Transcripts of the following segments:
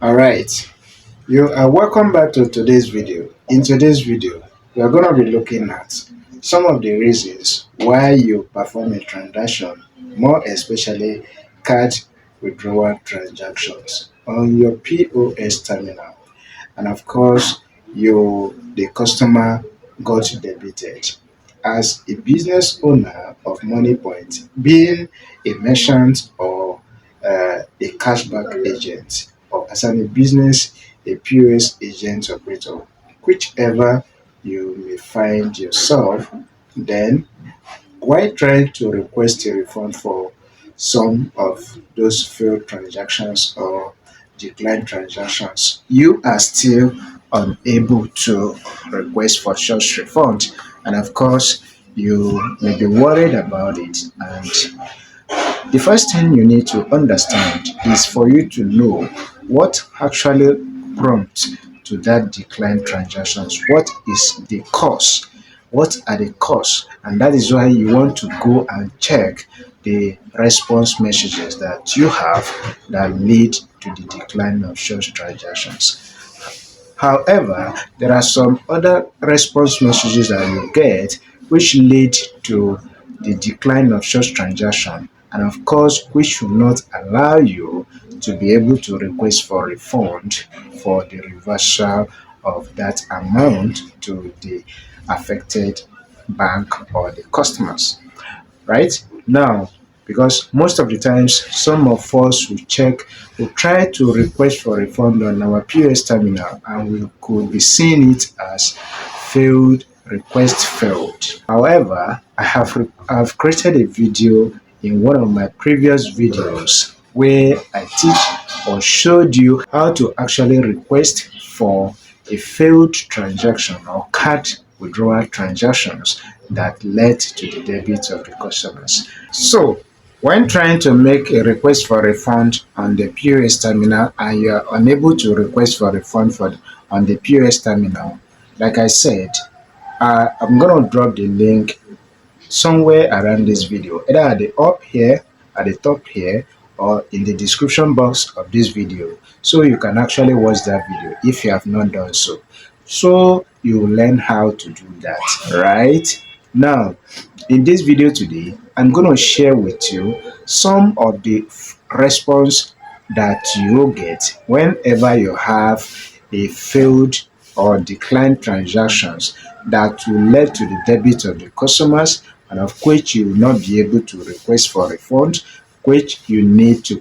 All right, you are welcome back to today's video. In today's video, we are going to be looking at some of the reasons why you perform a transaction, more especially card withdrawal transactions on your POS terminal. And of course, the customer got debited. As a business owner of MoneyPoint, being a merchant or a cashback agent, or as a business, a POS agent operator, whichever you may find yourself, then while trying to request a refund for some of those failed transactions or declined transactions, you are still unable to request for such refund. And of course, you may be worried about it. And the first thing you need to understand is for you to know what actually prompts to that declined transactions. What is the cause? What are the cause? And that is why you want to go and check the response messages that you have that lead to the decline of such transactions. However, there are some other response messages that you get which lead to the decline of such transaction, and of course which will not allow you to be able to request for refund for the reversal of that amount to the affected bank or the customers, right? Now, because most of the times some of us will try to request for refund on our POS terminal, and we could be seeing it as failed request failed. However, I've created a video in one of my previous videos where I teach or showed you how to actually request for a failed transaction or card withdrawal transactions that led to the debit of the customers. So, when trying to make a request for refund on the POS terminal and you are unable to request for refund on the POS terminal, like I said, I'm going to drop the link somewhere around this video, either at the up here, at the top here, or in the description box of this video, so you can actually watch that video if you have not done so. So you will learn how to do that. Right now, in this video today, I'm going to share with you some of the response that you get whenever you have a failed or declined transactions that will lead to the debit of the customers, and of which you will not be able to request for refund, which you need to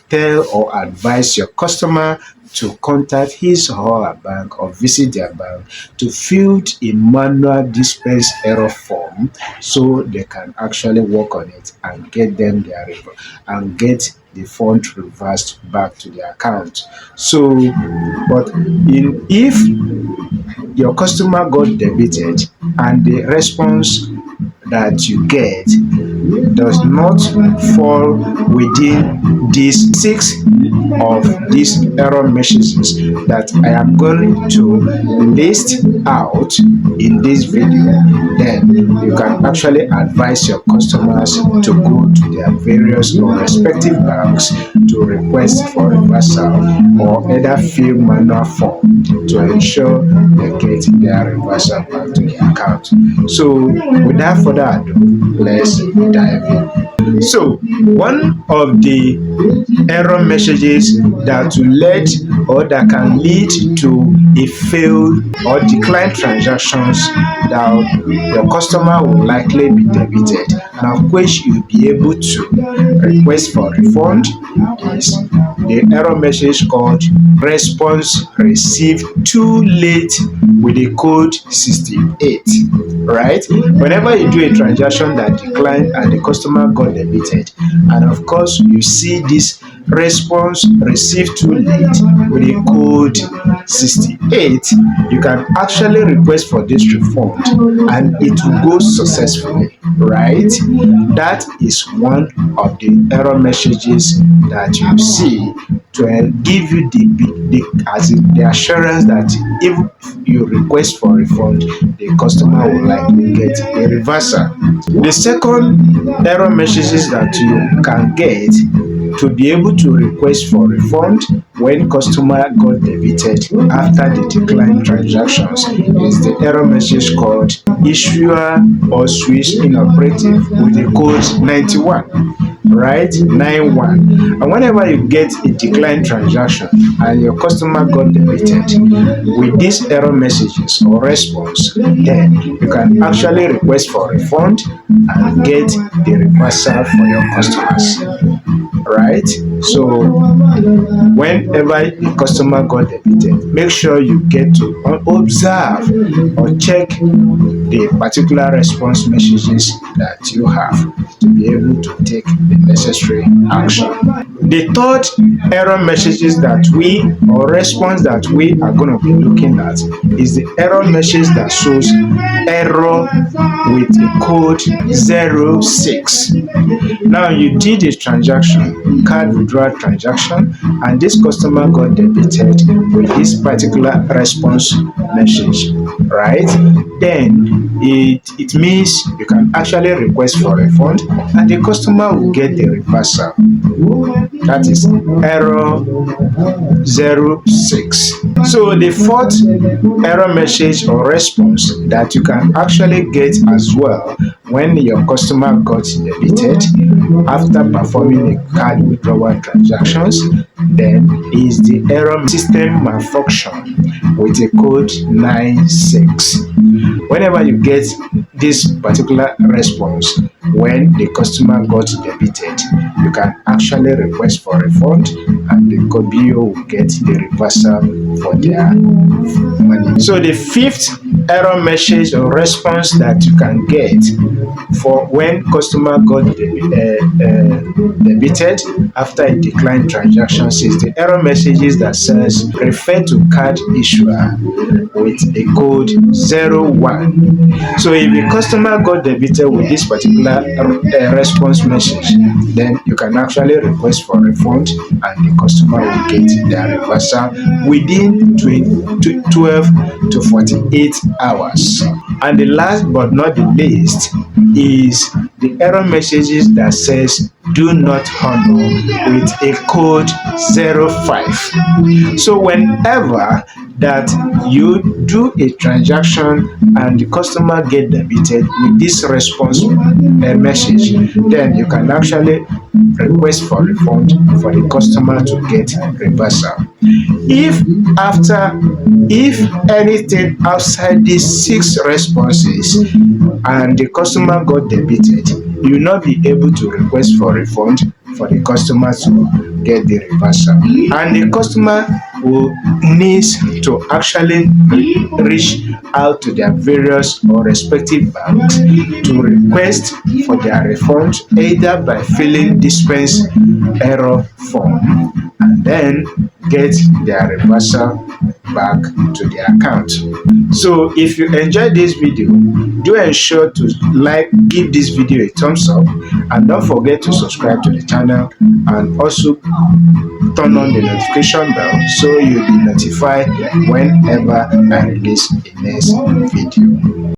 tell or advise your customer to contact his or her bank or visit their bank to fill a manual dispense error form so they can actually work on it and get them and get the fund reversed back to their account. So, but if your customer got debited and the response that you get does not fall within these six of these error messages that I am going to list out in this video, then you can actually advise your customers to go to their various or respective banks to request for reversal or either fill manual form to ensure they get their reversal back to their account. So without further ado, let's dive in. So one of the error messages that will lead or that can lead to a failed or declined transactions that your customer will likely be debited, and of which you'll be able to request for refund, is the error message called response received too late with the code 68. Right? Whenever you do a transaction that declined and the customer got debited, and of course you see this response received too late with a code 68, you can actually request for this refund and it will go successfully. Right? That is one of the error messages that you see to give you the assurance that if you request for refund, the customer will likely get a reversal. The second error messages that you can get to be able to request for refund when customer got debited after the declined transactions is the error message called issuer or switch inoperative with the code 91. Right, 91. And whenever you get a declined transaction and your customer got debited with these error messages or response, then you can actually request for refund and get the reversal for your customers. Right, so whenever a customer got debited, make sure you get to observe or check the particular response messages that you have to be able to take the necessary action. The third error messages that we or response that we are going to be looking at is the error message that shows error with a code 06. Now you did a transaction, card withdrawal transaction, and this customer got debited with this particular response message, right? Then it means you can actually request for refund and the customer will get the reversal. That is error 06. So the fourth error message or response that you can actually get as well when your customer got debited after performing a card withdrawal transactions then is the error system malfunction with a code 96. Whenever you get this particular response when the customer got debited, you can actually request for refund and the BO will get the reversal for their money. So the fifth error message or response that you can get for when customer got debited after a declined transactions is the error messages that says refer to card issuer with a code 01. So if the customer got debited with this particular response message, then you can actually request for refund and the customer will get their reversal within 12 to 48 hours. And the last but not the least is the error messages that says do not honor with a code 05. So whenever that you do a transaction and the customer get debited with this response message, then you can actually request for refund for the customer to get reversal. If anything outside these 6 responses and the customer got debited, you will not be able to request for refund for the customer to get the reversal, and the customer will need to actually reach out to their various or respective banks to request for their refund either by filling dispense error form and then get their reversal back to their account. So if you enjoyed this video, do ensure to give this video a thumbs up, and don't forget to subscribe to the channel and also turn on the notification bell so you'll be notified whenever I release a next video.